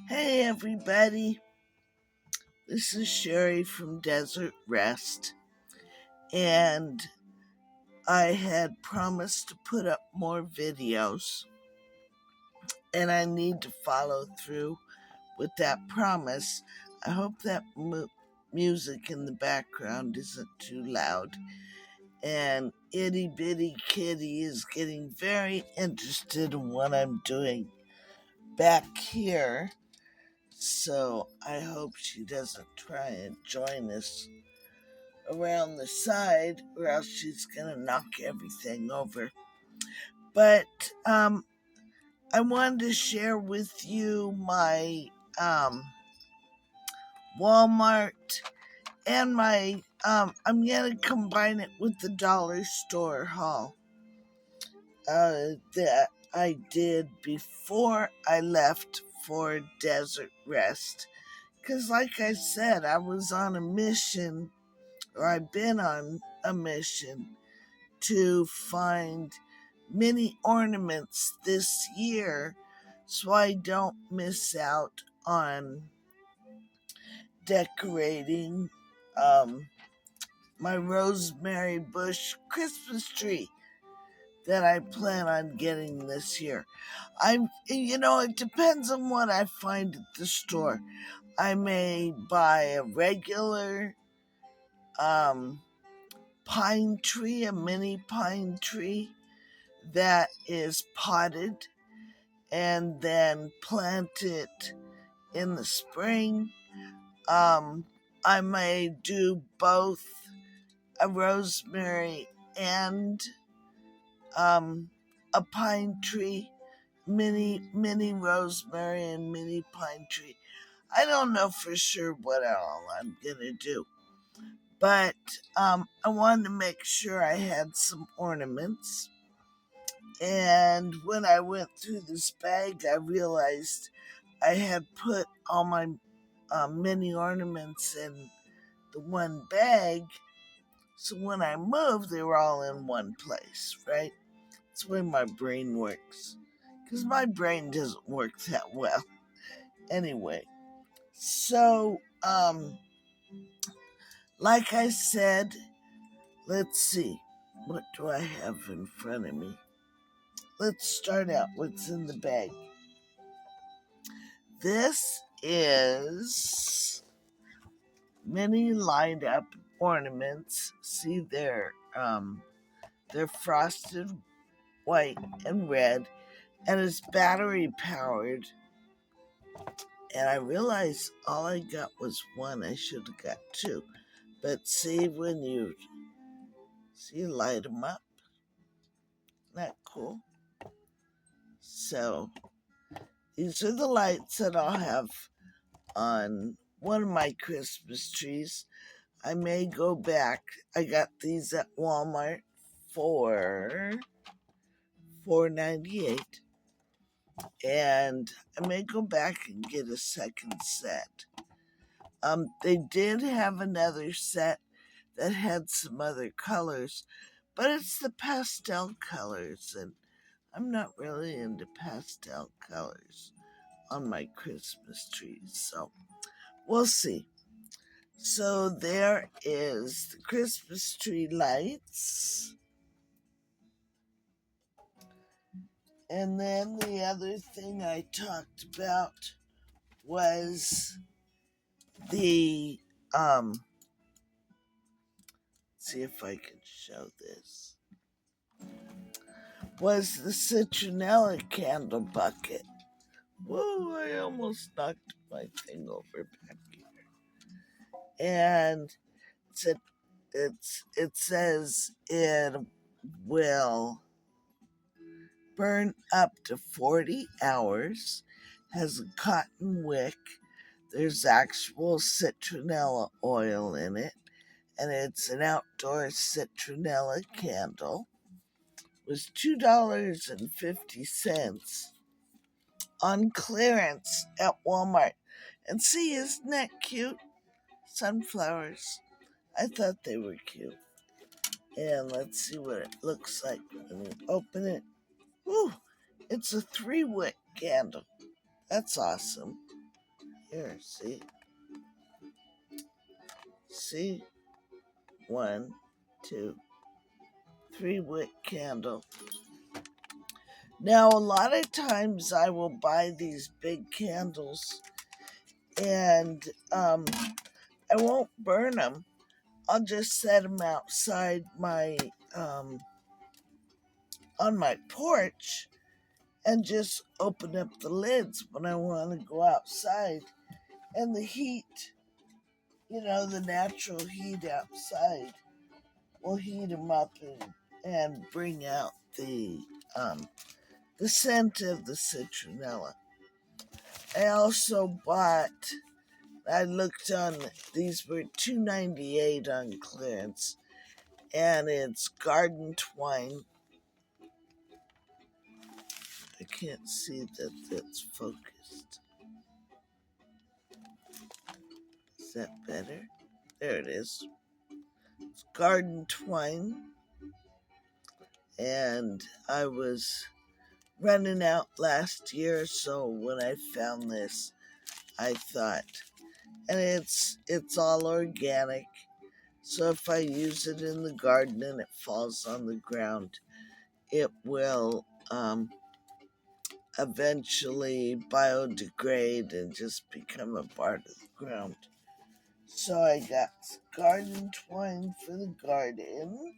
Hey everybody, this is Sherry from Desert Rest, and I had promised to put up more videos, and I need to follow through with that promise. I hope that music in the background isn't too loud. And Itty Bitty Kitty is getting very interested in what I'm doing back here. So I hope she doesn't try and join us around the side or else she's gonna knock everything over. But I wanted to share with you my Walmart and my I'm gonna combine it with the dollar store haul that I did before I left for Desert Rest. Because, like I said, I was on a mission, or I've been on a mission to find mini ornaments this year so I don't miss out on decorating my rosemary bush Christmas tree that I plan on getting this year. It depends on what I find at the store. I may buy a regular pine tree, a mini pine tree that is potted, and then plant it in the spring. I may do both a rosemary and a pine tree, mini rosemary and mini pine tree. I don't know for sure what all I'm gonna do, but I wanted to make sure I had some ornaments. And when I went through this bag, I realized I had put all my mini ornaments in the one bag. So when I moved, they were all in one place, right? That's the way my brain works. Because my brain doesn't work that well. Anyway, so, like I said, let's see. What do I have in front of me? Let's start out what's in the bag. This is many lined up ornaments. See, they're frosted white and red, and it's battery powered. And I realized all I got was one. I should have got two. But see, when you light them up, not cool. So these are the lights that I'll have on one of my Christmas trees. I may go back. I got these at Walmart for $4.98, and I may go back and get a second set. They did have another set that had some other colors, but it's the pastel colors, and I'm not really into pastel colors on my Christmas trees, so we'll see. So there is the Christmas tree lights. And then the other thing I talked about was the see if I can show this. Was the citronella candle bucket. Whoa, I almost knocked my thing over back here. And it says it will burn up to 40 hours, has a cotton wick, there's actual citronella oil in it, and it's an outdoor citronella candle. It was $2.50 on clearance at Walmart. And see, isn't that cute? Sunflowers. I thought they were cute. And let's see what it looks like when you open it. Ooh, it's a 3-wick candle. That's awesome. Here, see? See? 1, 2, 3-wick candle. Now, a lot of times I will buy these big candles and I won't burn them. I'll just set them outside my, on my porch and just open up the lids when I want to go outside. And the heat, the natural heat outside will heat them up and bring out the scent of the citronella. I also I looked on, these were $2.98 on clearance, and it's garden twine. I can't see that that's focused. Is that better? There it is. It's garden twine. And I was running out last year, so when I found this, I thought, and it's all organic, so if I use it in the garden and it falls on the ground, it will eventually biodegrade and just become a part of the ground. So I got garden twine for the garden.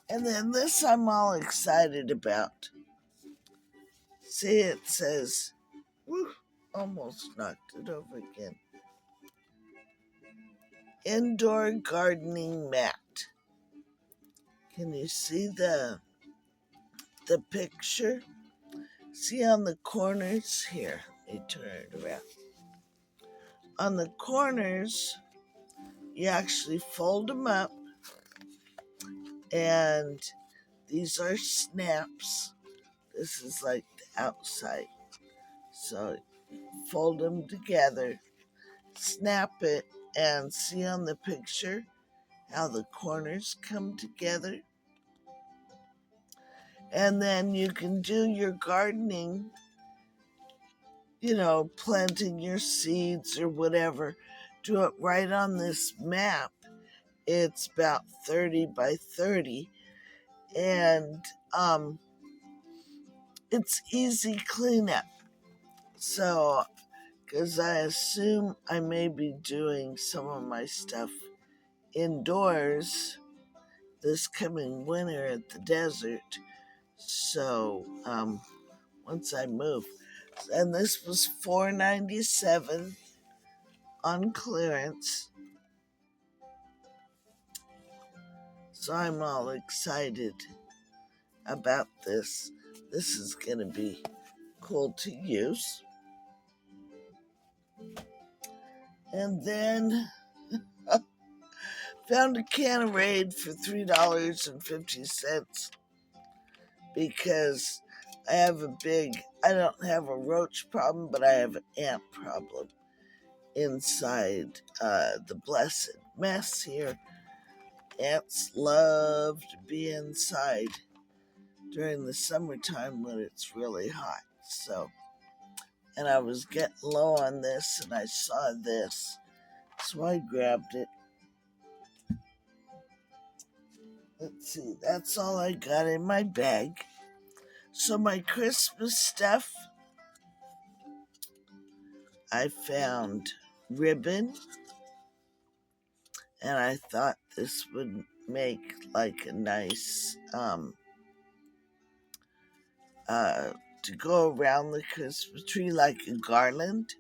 And then this I'm all excited about. See, it says, whew, almost knocked it over again. Indoor gardening mat. Can you see the picture? See on the corners here. Let me turn it around. On the corners, you actually fold them up, and these are snaps. This is like the outside. So fold them together, snap it, and see on the picture how the corners come together. And then you can do your gardening, planting your seeds or whatever. Do it right on this map. It's about 30 by 30. And it's easy cleanup. So, because I assume I may be doing some of my stuff indoors this coming winter at the desert. So, once I move. And this was $4.97 on clearance. So I'm all excited about this. This is going to be cool to use. And then found a can of Raid for $3.50 because I don't have a roach problem, but I have an ant problem inside the blessed mess here. Ants love to be inside during the summertime when it's really hot. So, and I was getting low on this and I saw this, so I grabbed it. Let's see, that's all I got in my bag. So my Christmas stuff, I found ribbon, and I thought this would make like a nice to go around the Christmas tree like a garland.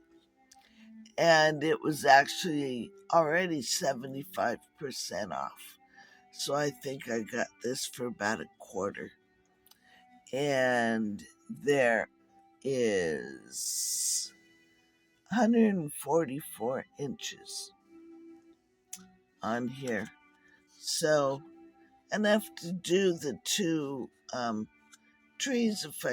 And it was actually already 75% off. So I think I got this for about $1.25. And there is 144 inches on here. So enough to do the two trees if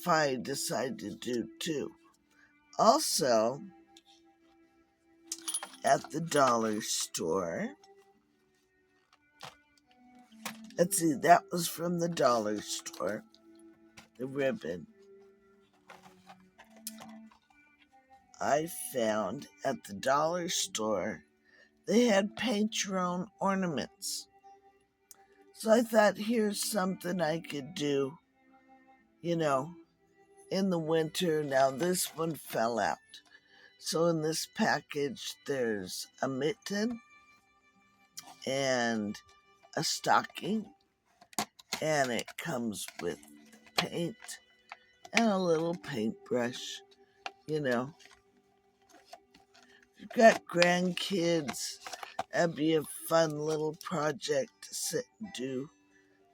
I decide to do two. Also, at the dollar store, let's see, that was from the dollar store, the ribbon. I found at the dollar store they had paint your own ornaments. So I thought, here's something I could do, you know, in the winter. Now this one fell out. So in this package, there's a mitten and a stocking, and it comes with paint and a little paintbrush, you know. If you've got grandkids, that'd be a fun little project to sit and do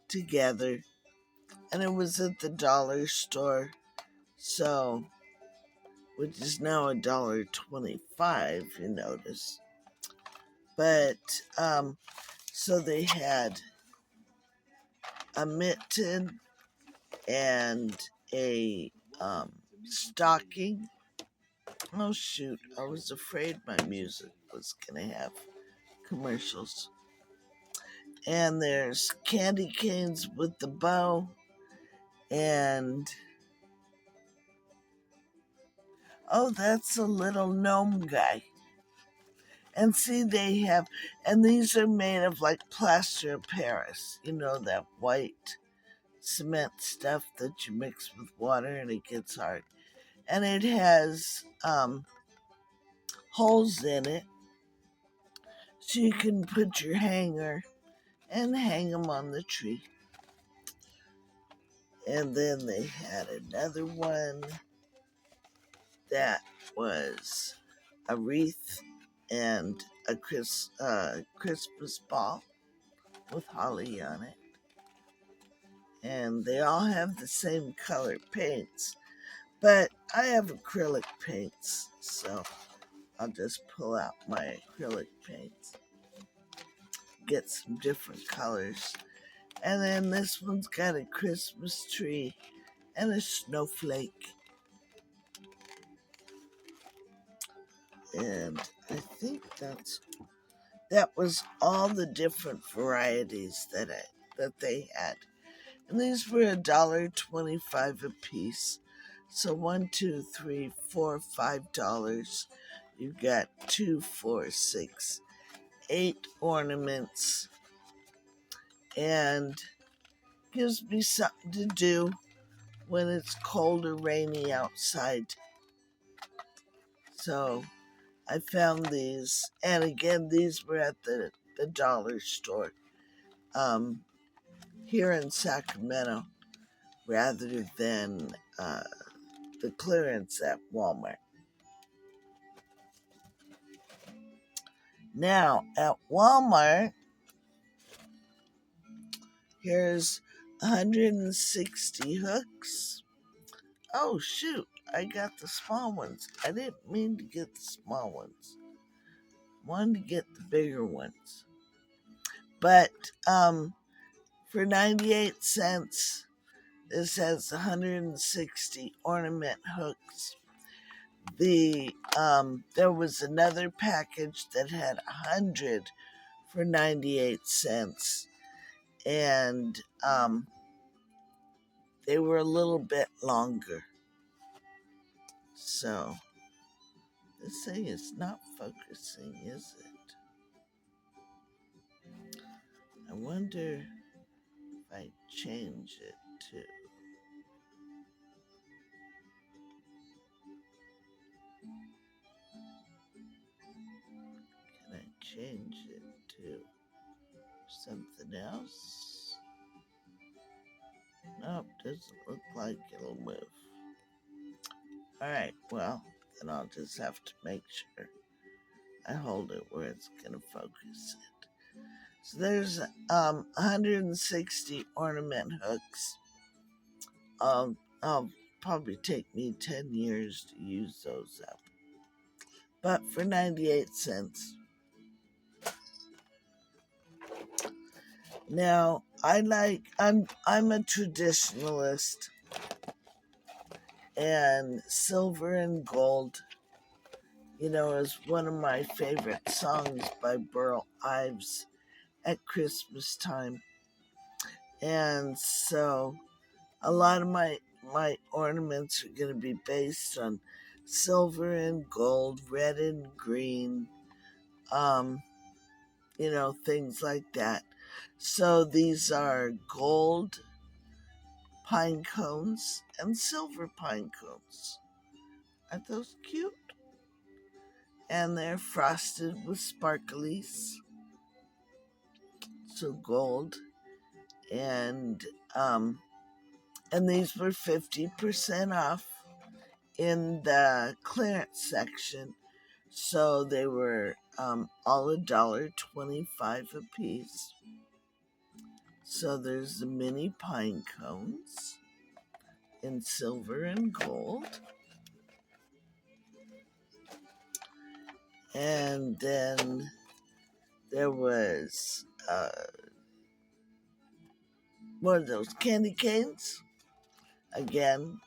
together. And it was at the dollar store, so, which is now $1.25, you notice. But, so they had a mitten and a stocking. Oh shoot, I was afraid my music was gonna have commercials. And there's candy canes with the bow, and oh, that's a little gnome guy. And see, they have, and these are made of like plaster of Paris, you know, that white cement stuff that you mix with water and it gets hard. And it has holes in it so you can put your hanger and hang them on the tree. And then they had another one that was a wreath and a Christmas ball with holly on it. And they all have the same color paints, but I have acrylic paints, so I'll just pull out my acrylic paints, get some different colors. And then this one's got a Christmas tree and a snowflake. And I think that was all the different varieties that they had. And these were $1.25 a piece. So $1, $2, $3, $4, $5. You got 2, 4, 6, 8 ornaments, and gives me something to do when it's cold or rainy outside. So I found these, and again, these were at the dollar store here in Sacramento rather than the clearance at Walmart. Now, at Walmart, here's 160 hooks. Oh, shoot, I got the small ones. I didn't mean to get the small ones. I wanted to get the bigger ones. But for 98 cents, this has 160 ornament hooks. There was another package that had 100 for 98 cents, and they were a little bit longer. So this thing is not focusing, is it? I wonder if I change it to, can I change it to something else? Nope, doesn't look like it'll move. Alright, well, then I'll just have to make sure I hold it where it's going to focus it. So there's 160 ornament hooks. I'll probably take me 10 years to use those up. But for 98 cents. Now, I'm a traditionalist, and Silver and Gold, is one of my favorite songs by Burl Ives at Christmas time. And so a lot of my ornaments are going to be based on silver and gold, red and green, um, things like that. So these are gold pine cones and silver pine cones. Aren't those cute? And they're frosted with sparklies, so gold. And and these were 50% off in the clearance section. So they were all $1.25 a piece. So there's the mini pine cones in silver and gold. And then there was one of those candy canes. Again,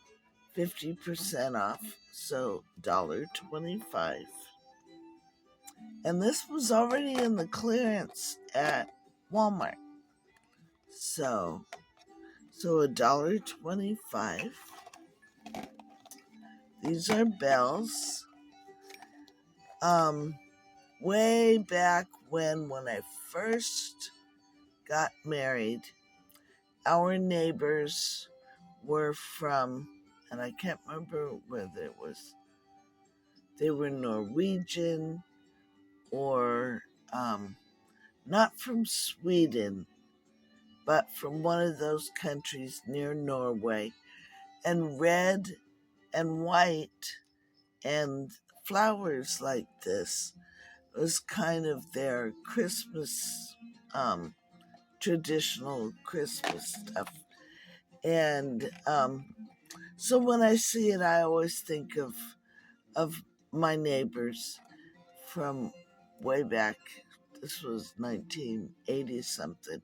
50% off, so $1.25. And this was already in the clearance at Walmart. So $1.25. These are bells. Way back when I first got married, our neighbors were from, and I can't remember whether it was, they were Norwegian or not from Sweden, but from one of those countries near Norway. And red and white and flowers like this was kind of their Christmas, traditional Christmas stuff. And so when I see it, I always think of my neighbors from way back. This was 1980 something.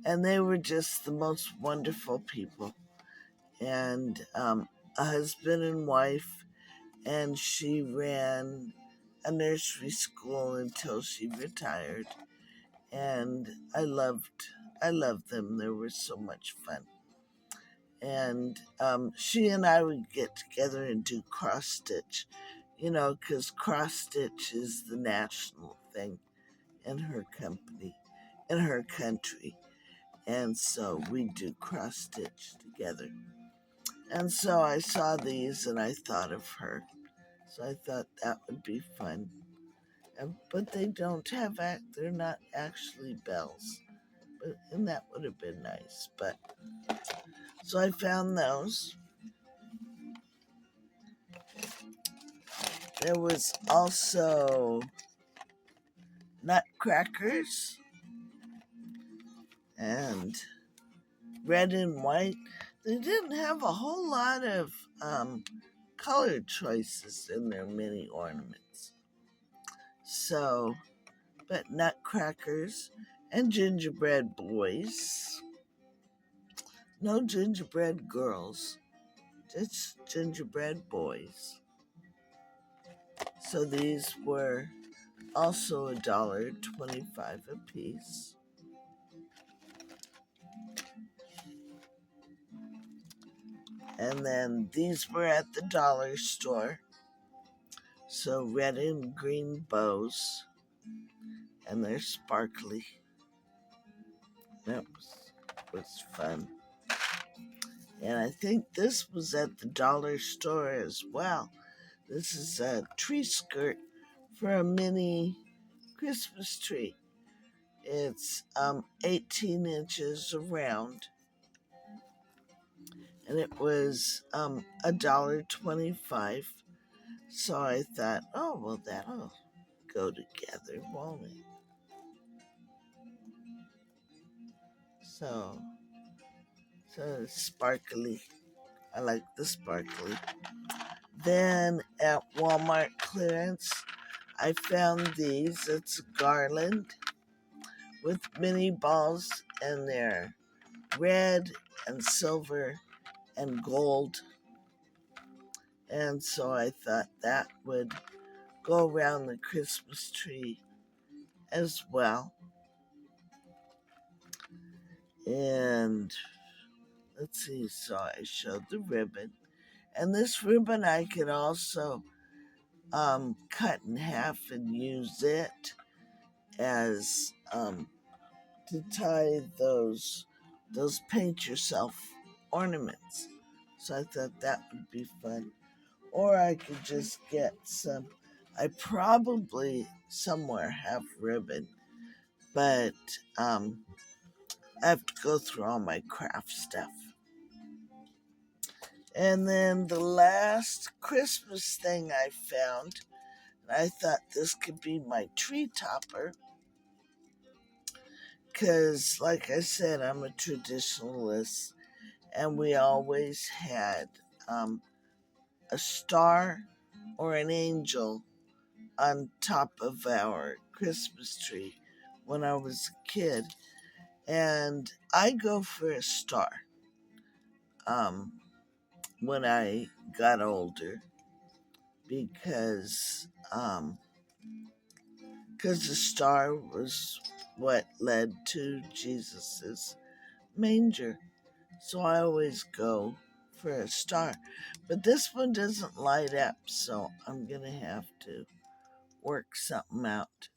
And they were just the most wonderful people. And a husband and wife, and she ran a nursery school until she retired. And I loved them. They were so much fun. And she and I would get together and do cross stitch, because cross stitch is the national thing in her country. And so we do cross stitch together. And so I saw these and I thought of her. So I thought that would be fun. But they don't have, they're not actually bells. And that would have been nice. But so I found those. There was also nutcrackers and red and white. They didn't have a whole lot of color choices in their mini ornaments. So, but nutcrackers and gingerbread boys. No gingerbread girls, just gingerbread boys. So these were also $1.25 a piece. And then these were at the dollar store. So red and green bows. And they're sparkly. That was fun. And I think this was at the dollar store as well. This is a tree skirt for a mini Christmas tree. It's 18 inches around. And it was $1.25. So I thought, oh, well, that'll go together, won't it? So sparkly. I like the sparkly. Then at Walmart clearance, I found these. It's garland with mini balls, and they're red and silver and gold. And so I thought that would go around the Christmas tree as well. And let's see, so I showed the ribbon. And this ribbon I could also cut in half and use it as to tie those paint yourself ornaments. So I thought that would be fun. Or I could just get some. I probably somewhere have ribbon, but I have to go through all my craft stuff. And then the last Christmas thing I found, and I thought this could be my tree topper, because, like I said, I'm a traditionalist, and we always had a star or an angel on top of our Christmas tree when I was a kid. And I go for a star when I got older because the star was what led to Jesus's manger. So I always go for a star. But this one doesn't light up, so I'm going to have to work something out.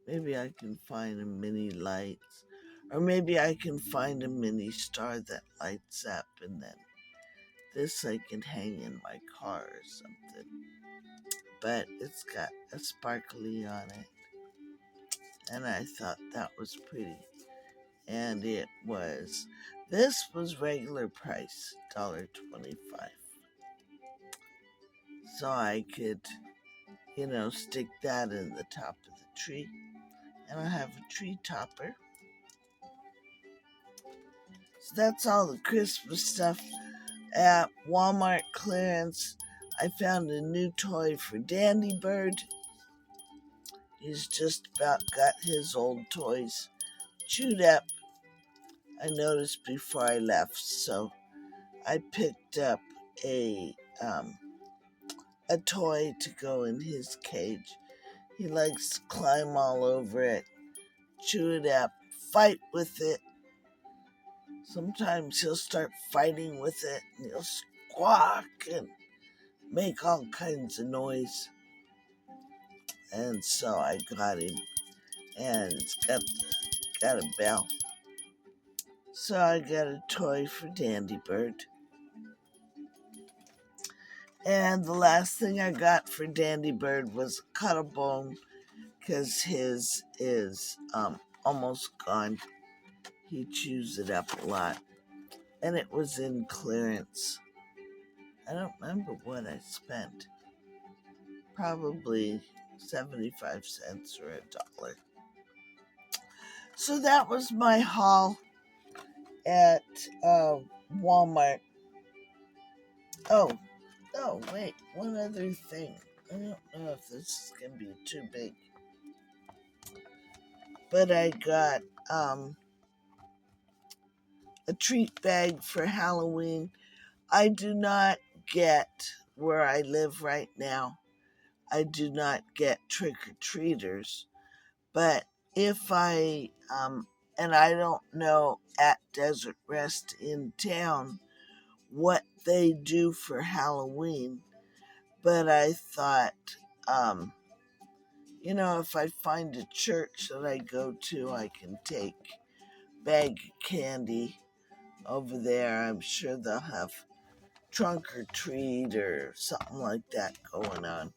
Maybe I can find a mini lights, or maybe I can find a mini star that lights up, and then this I can hang in my car or something. But it's got a sparkly on it, and I thought that was pretty. And it was. This was regular price, $1.25. So I could, stick that in the top of the tree. And I have a tree topper. So that's all the Christmas stuff. At Walmart clearance, I found a new toy for Dandy Bird. He's just about got his old toys chewed up, I noticed before I left. So I picked up a toy to go in his cage. He likes to climb all over it, chew it up, fight with it. Sometimes he'll start fighting with it and he'll squawk and make all kinds of noise. And so I got him, and it's got a bell. So I got a toy for Dandy Bird. And the last thing I got for Dandy Bird was a Cuttlebone, because his is almost gone. He chews it up a lot. And it was in clearance. I don't remember what I spent. Probably 75 cents or $1. So that was my haul at Walmart. Oh, wait, one other thing. I don't know if this is going to be too big. But I got a treat bag for Halloween. I do not get, where I live right now, I do not get trick-or-treaters. But if I, and I don't know at Desert Rest in town what they do for Halloween, but I thought, if I find a church that I go to, I can take a bag of candy over there. I'm sure they'll have trunk or treat or something like that going on.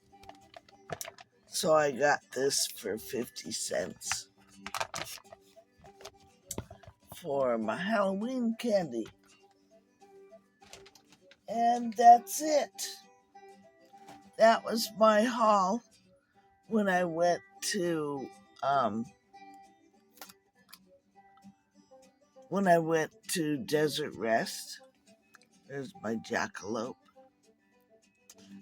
So I got this for 50 cents for my Halloween candy. And that's it. That was my haul when I went to Desert Rest. There's my jackalope.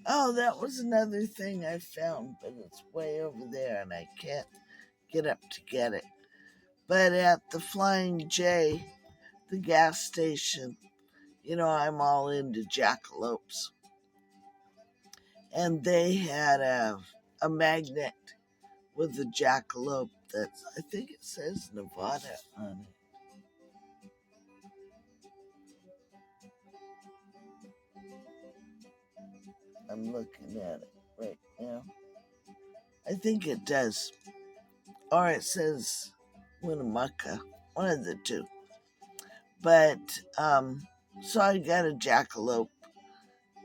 Oh, that was another thing I found, but it's way over there and I can't get up to get it. But at the Flying J, the gas station, I'm all into jackalopes. And they had a magnet with a jackalope that's, I think it says Nevada on it. I'm looking at it right now. I think it does. Or it says Winnemucca. One of the two. But, so I got a jackalope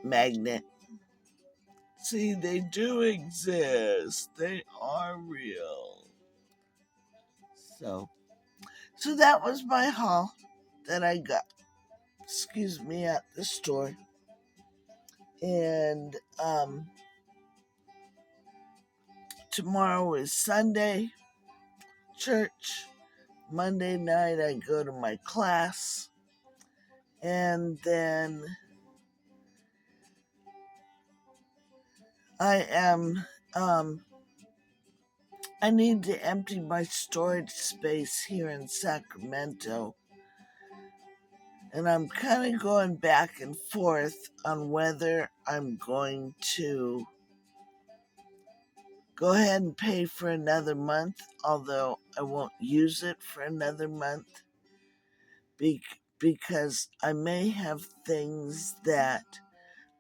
magnet. See, they do exist. They are real. So that was my haul that I got, excuse me, at the store. And tomorrow is Sunday, church. Monday night I go to my class. And then I need to empty my storage space here in Sacramento. And I'm kind of going back and forth on whether I'm going to go ahead and pay for another month, although I won't use it for another month, because I may have things that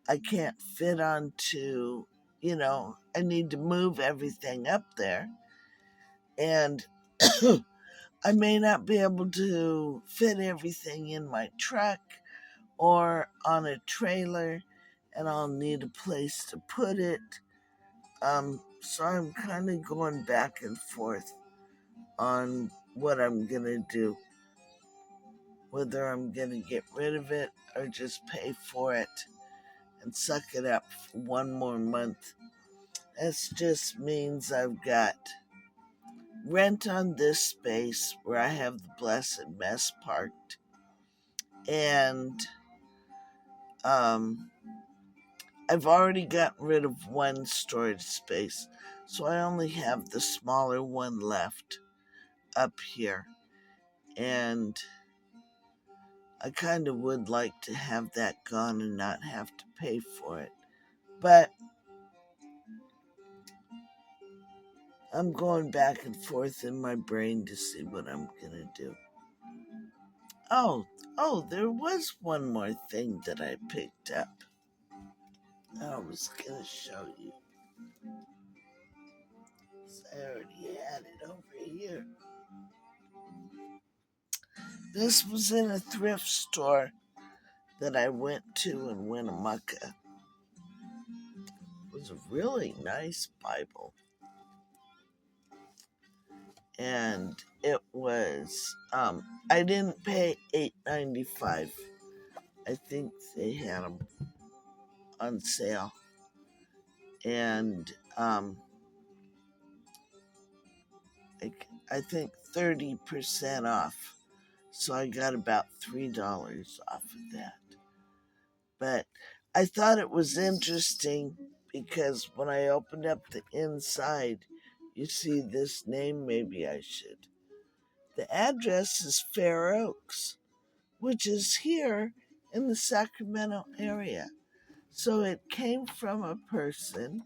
I can't fit onto, I need to move everything up there. And I may not be able to fit everything in my truck or on a trailer, and I'll need a place to put it. So I'm kind of going back and forth on what I'm going to do, whether I'm going to get rid of it or just pay for it and suck it up for one more month. This just means I've got rent on this space where I have the Blessed Mess parked, and I've already gotten rid of one storage space, so I only have the smaller one left up here. And I kind of would like to have that gone and not have to pay for it. But I'm going back and forth in my brain to see what I'm going to do. Oh, there was one more thing that I picked up. I was going to show you. I already had it over here. This was in a thrift store that I went to in Winnemucca. It was a really nice Bible. And it was, I didn't pay $8.95. I think they had them on sale. And I think 30% off. So I got about $3 off of that. But I thought it was interesting because when I opened up the inside, you see this name, maybe I should. The address is Fair Oaks, which is here in the Sacramento area. So it came from a person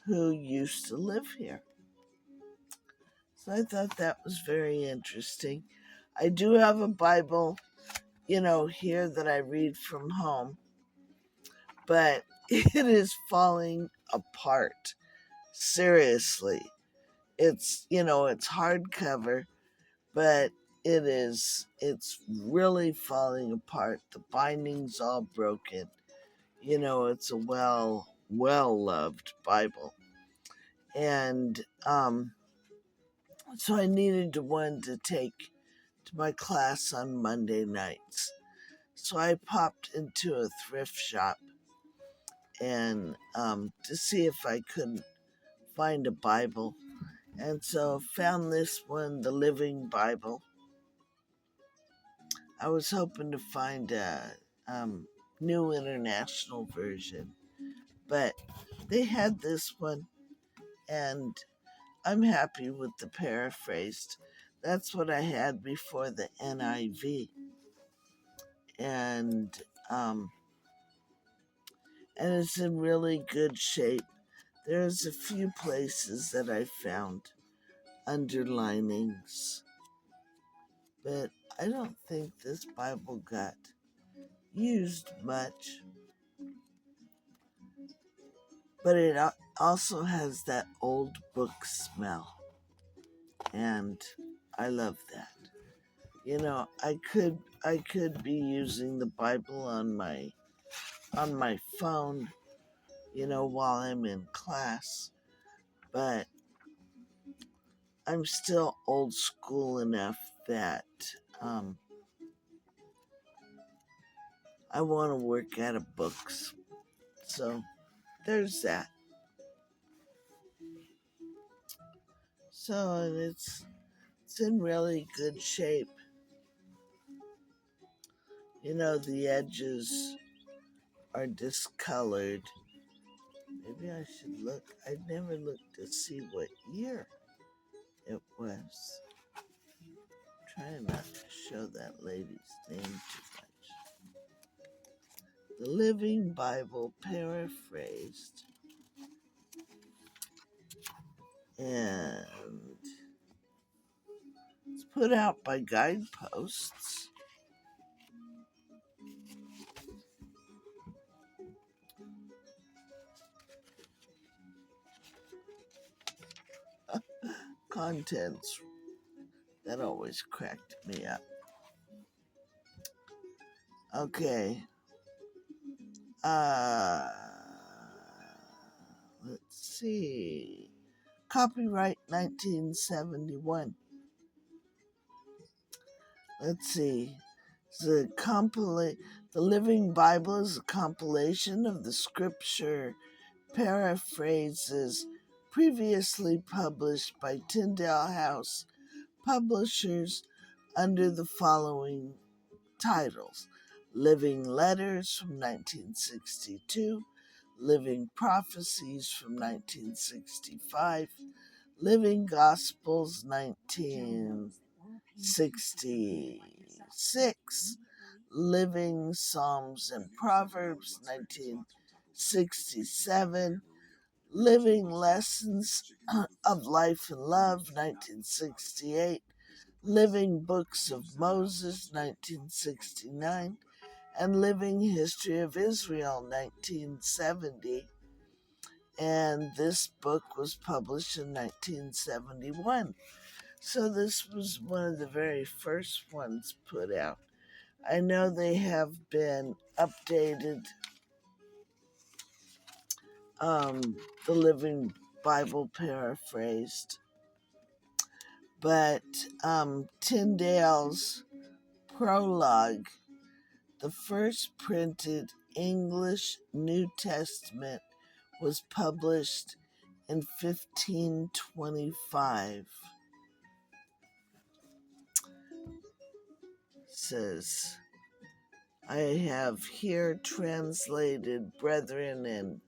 who used to live here. So I thought that was very interesting. I do have a Bible, here that I read from home, but it is falling apart. Seriously. It's hardcover, but it's really falling apart. The binding's all broken. It's a well-loved Bible. And so I needed one to take to my class on Monday nights. So I popped into a thrift shop and to see if I couldn't find a Bible. And so found this one, the Living Bible. I was hoping to find a New International Version, but they had this one, and I'm happy with the paraphrased. That's what I had before the NIV. And it's in really good shape. There's a few places that I found underlinings, but I don't think this Bible got used much. but it also has that old book smell, and I love that. You know, I could be using the Bible on my phone, you know, while I'm in class, but I'm still old school enough that um, I want to work out of books. So there's that. So it's in really good shape. You know, the edges are discolored. Maybe I should look. I never looked to see what year it was. Trying not to show that lady's name too much. The Living Bible Paraphrased. And it's put out by Guideposts. Contents. That always cracked me up. Okay. Let's see. Copyright 1971. Let's see. The Living Bible is a compilation of the scripture paraphrases previously published by Tyndale House publishers under the following titles: Living Letters from 1962, Living Prophecies from 1965, Living Gospels 1966, Living Psalms and Proverbs 1967, Living Lessons of Life and Love 1968, Living Books of Moses 1969, and Living History of Israel 1970. And this book was published in 1971. So this was one of the very first ones put out. I know they have been updated, the Living Bible Paraphrased, but Tyndale's prologue, the first printed English New Testament, was published in 1525. Says, I have here translated, brethren and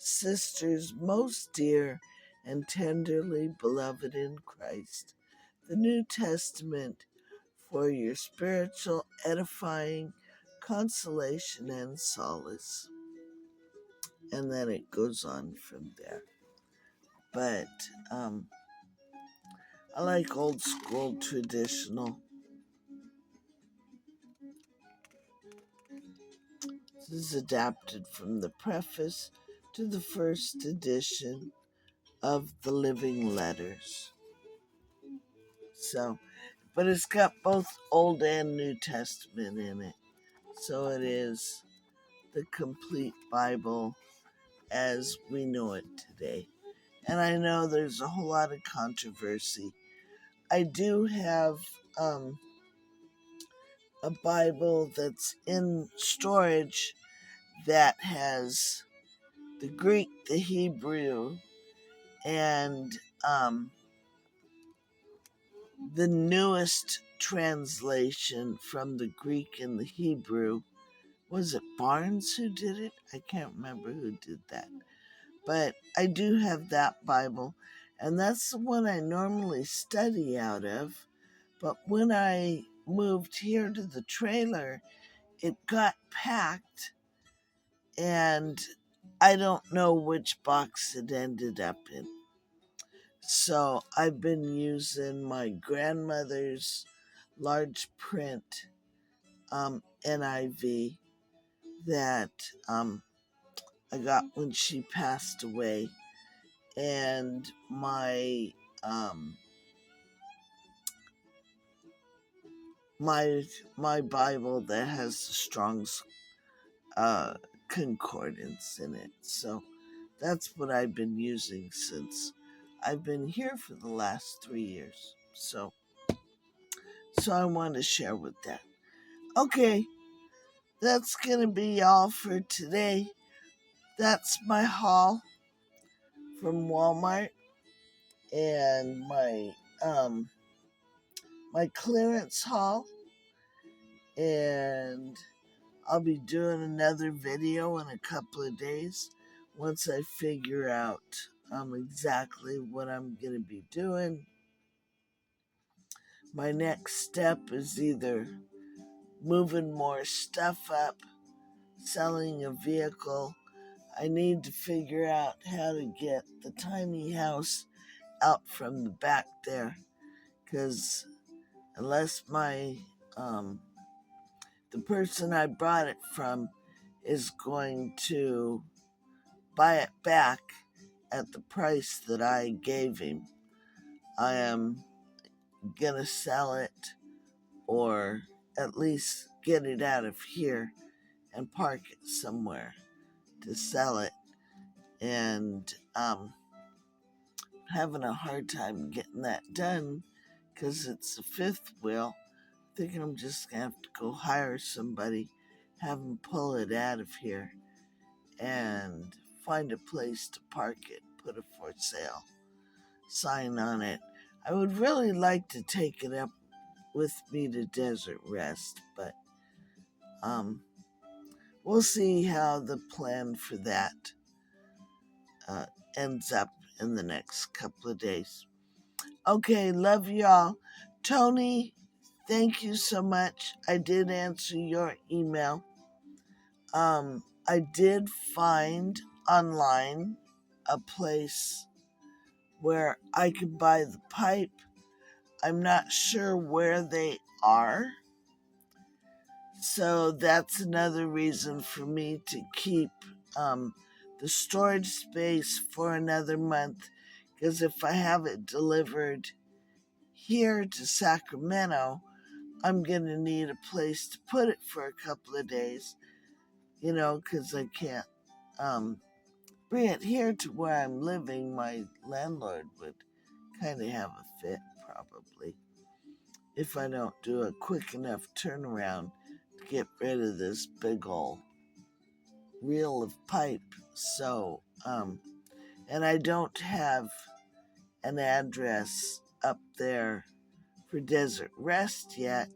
sisters most dear and tenderly beloved in Christ, the New Testament for your spiritual edifying, consolation, and solace. And then it goes on from there. But I like old school traditional. This is adapted from the preface to the first edition of the Living Letters. So, but it's got both Old and New Testament in it. So it is the complete Bible as we know it today. And I know there's a whole lot of controversy. I do have a Bible that's in storage that has the Greek, the Hebrew, and the newest translation from the Greek and the Hebrew. Was it Barnes who did it? I can't remember who did that. But I do have that Bible, and that's the one I normally study out of. But when I moved here to the trailer, it got packed, and I don't know which box it ended up in. So I've been using my grandmother's large print NIV that I got when she passed away, and my my Bible that has the Strong's concordance in it. So that's what I've been using since I've been here for the last 3 years. So I want to share with that. Okay, that's gonna be all for today. That's my haul from Walmart and my clearance haul, and I'll be doing another video in a couple of days once I figure out exactly what I'm going to be doing. My next step is either moving more stuff up, selling a vehicle. I need to figure out how to get the tiny house out from the back there, because unless the person I bought it from is going to buy it back at the price that I gave him, I am gonna sell it, or at least get it out of here and park it somewhere to sell it. And having a hard time getting that done because it's the fifth wheel. Thinking I'm just gonna have to go hire somebody, have them pull it out of here, and find a place to park it, put a for sale sign on it. I would really like to take it up with me to Desert Rest, but we'll see how the plan for that ends up in the next couple of days. Okay, love y'all. Tony, thank you so much. I did answer your email. I did find online a place where I could buy the pipe. I'm not sure where they are. So that's another reason for me to keep the storage space for another month. Because if I have it delivered here to Sacramento, I'm going to need a place to put it for a couple of days, because I can't bring it here to where I'm living. My landlord would kind of have a fit, probably, if I don't do a quick enough turnaround to get rid of this big old reel of pipe. So, and I don't have an address up there for Desert Rest yet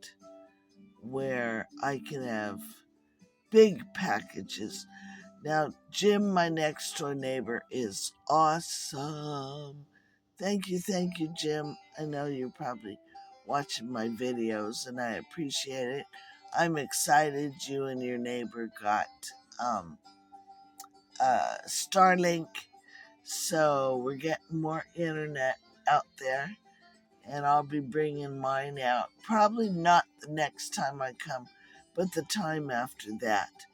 where I can have big packages. Now, Jim, my next door neighbor, is awesome. Thank you, Jim. I know you're probably watching my videos, and I appreciate it. I'm excited you and your neighbor got Starlink, so we're getting more internet out there, and I'll be bringing mine out. Probably not the next time I come, but the time after that.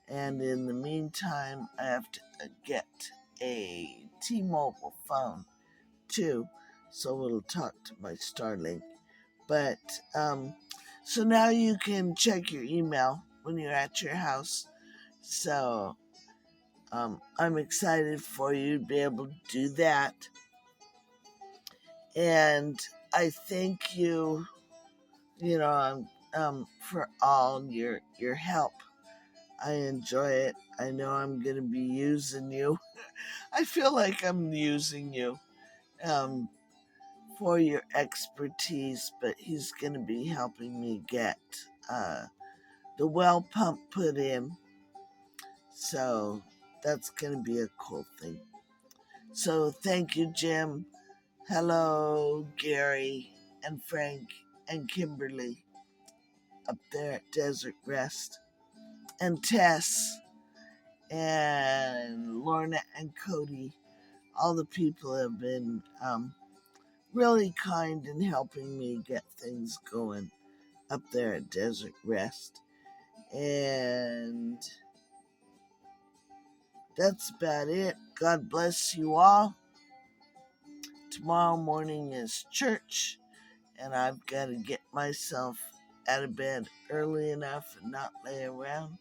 And in the meantime, I have to get a T-Mobile phone too, so it'll talk to my Starlink. But so now you can check your email when you're at your house. So I'm excited for you to be able to do that. And I thank you, for all your help. I enjoy it. I know I'm going to be using you. I feel like I'm using you for your expertise, but he's going to be helping me get the well pump put in. So that's going to be a cool thing. So thank you, Jim. Hello, Gary and Frank and Kimberly up there at Desert Rest, and Tess and Lorna and Cody. All the people have been really kind in helping me get things going up there at Desert Rest. And that's about it. God bless you all. Tomorrow morning is church, and I've got to get myself out of bed early enough and not lay around.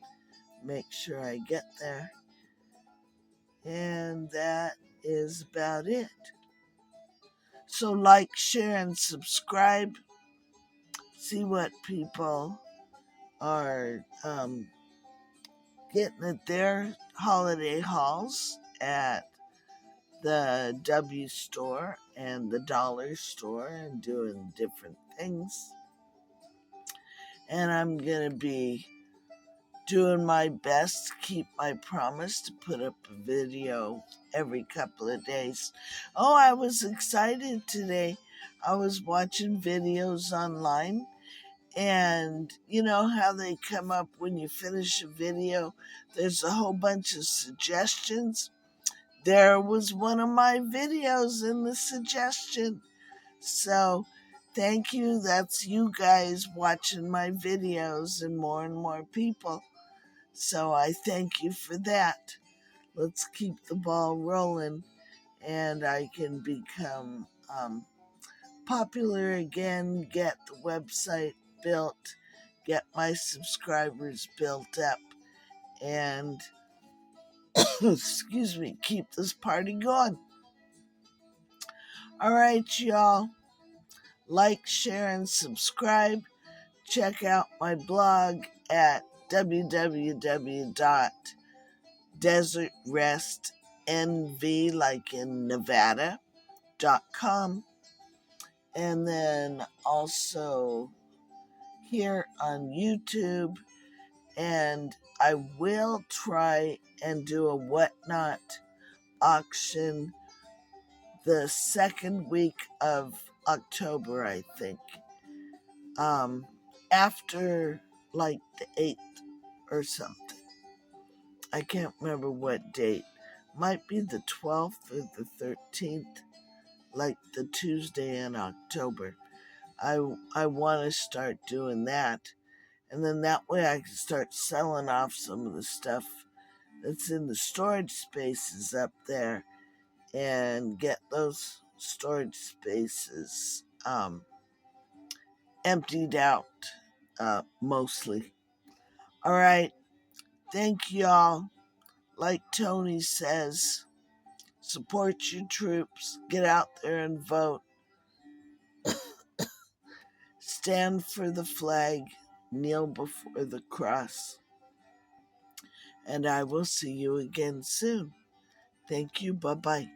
Make sure I get there. And that is about it. So like, share, and subscribe. See what people are getting at their holiday hauls at the W store and the dollar store and doing different things. And I'm going to be doing my best to keep my promise to put up a video every couple of days. Oh, I was excited today. I was watching videos online, and you know how they come up when you finish a video, there's a whole bunch of suggestions. There was one of my videos in the suggestion. So thank you. That's you guys watching my videos and more people. So I thank you for that. Let's keep the ball rolling, and I can become popular again, get the website built, get my subscribers built up, and excuse me, keep this party going. All right, y'all. Like, share, and subscribe. Check out my blog at www.DesertRestNV, like in Nevada.com. And then also here on YouTube. And I will try and do a whatnot auction the second week of October, I think. After like the 8th or something. I can't remember what date. Might be the 12th or the 13th, like the Tuesday in October. I want to start doing that. And then that way I can start selling off some of the stuff that's in the storage spaces up there and get those storage spaces emptied out mostly. All right. Thank y'all. Like Tony says, support your troops. Get out there and vote. Stand for the flag. Kneel before the cross. And I will see you again soon. Thank you. Bye-bye.